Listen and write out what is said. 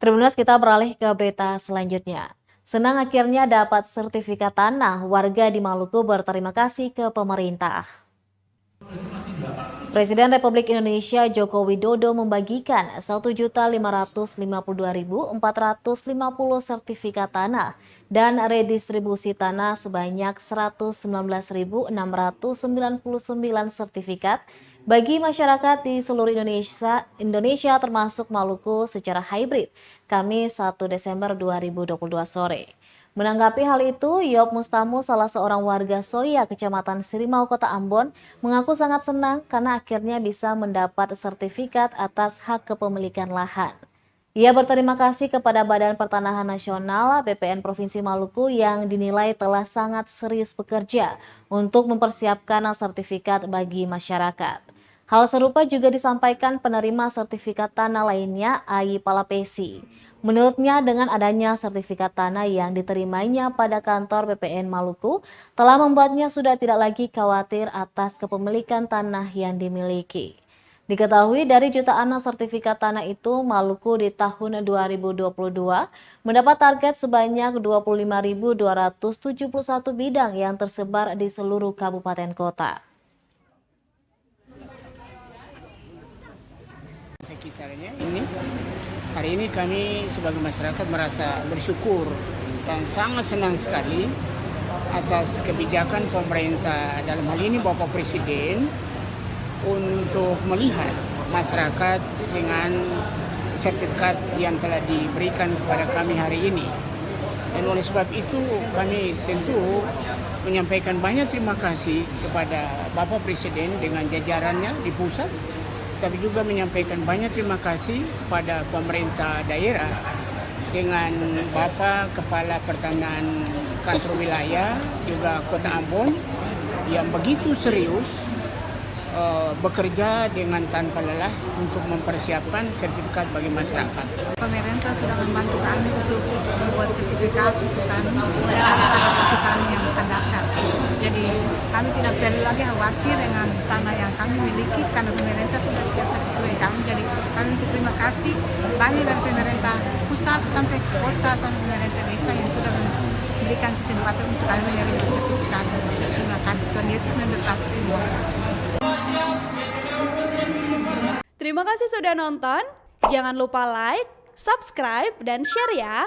Tribunnews, kita beralih ke berita selanjutnya. Senang akhirnya dapat sertifikat tanah, warga di Maluku berterima kasih ke pemerintah. Presiden Republik Indonesia Joko Widodo membagikan 1.552.450 sertifikat tanah dan redistribusi tanah sebanyak 119.699 sertifikat bagi masyarakat di seluruh Indonesia termasuk Maluku secara hybrid, Kamis 1 Desember 2022 sore. Menanggapi hal itu, Yop Mustamu, salah seorang warga Soya, Kecamatan Sirimau, Kota Ambon, mengaku sangat senang karena akhirnya bisa mendapat sertifikat atas hak kepemilikan lahan. Ia berterima kasih kepada Badan Pertanahan Nasional (BPN) Provinsi Maluku yang dinilai telah sangat serius bekerja untuk mempersiapkan sertifikat bagi masyarakat. Hal serupa juga disampaikan penerima sertifikat tanah lainnya, Ai Palapesi. Menurutnya, dengan adanya sertifikat tanah yang diterimanya pada kantor BPN Maluku telah membuatnya sudah tidak lagi khawatir atas kepemilikan tanah yang dimiliki. Diketahui dari jutaan sertifikat tanah itu, Maluku di tahun 2022 mendapat target sebanyak 25.271 bidang yang tersebar di seluruh kabupaten kota. Sekitarnya ini, hari ini kami sebagai masyarakat merasa bersyukur dan sangat senang sekali atas kebijakan pemerintah, dalam hal ini Bapak Presiden, untuk melihat masyarakat dengan sertifikat yang telah diberikan kepada kami hari ini. Dan oleh sebab itu kami tentu menyampaikan banyak terima kasih kepada Bapak Presiden dengan jajarannya di pusat, tapi juga menyampaikan banyak terima kasih kepada pemerintah daerah dengan Bapak Kepala Pertanahan Kantor Wilayah juga Kota Ambon yang begitu serius bekerja dengan tanpa lelah untuk mempersiapkan sertifikat bagi masyarakat. Pemerintah sudah membantu kami untuk membuat sertifikat untuk kami yang akan datang. Jadi kami tidak perlu lagi khawatir dengan tanah yang kami miliki karena pemerintah sudah siapkan itu yang kami. Jadi kami terima kasih banyak dari pemerintah pusat sampai kota sampai pemerintah desa yang sudah memberikan kesempatan untuk kami menerima sertifikat. Terima kasih, Tuhan Yesus memberkati semua. Terima kasih sudah nonton. Jangan lupa like, subscribe, dan share ya.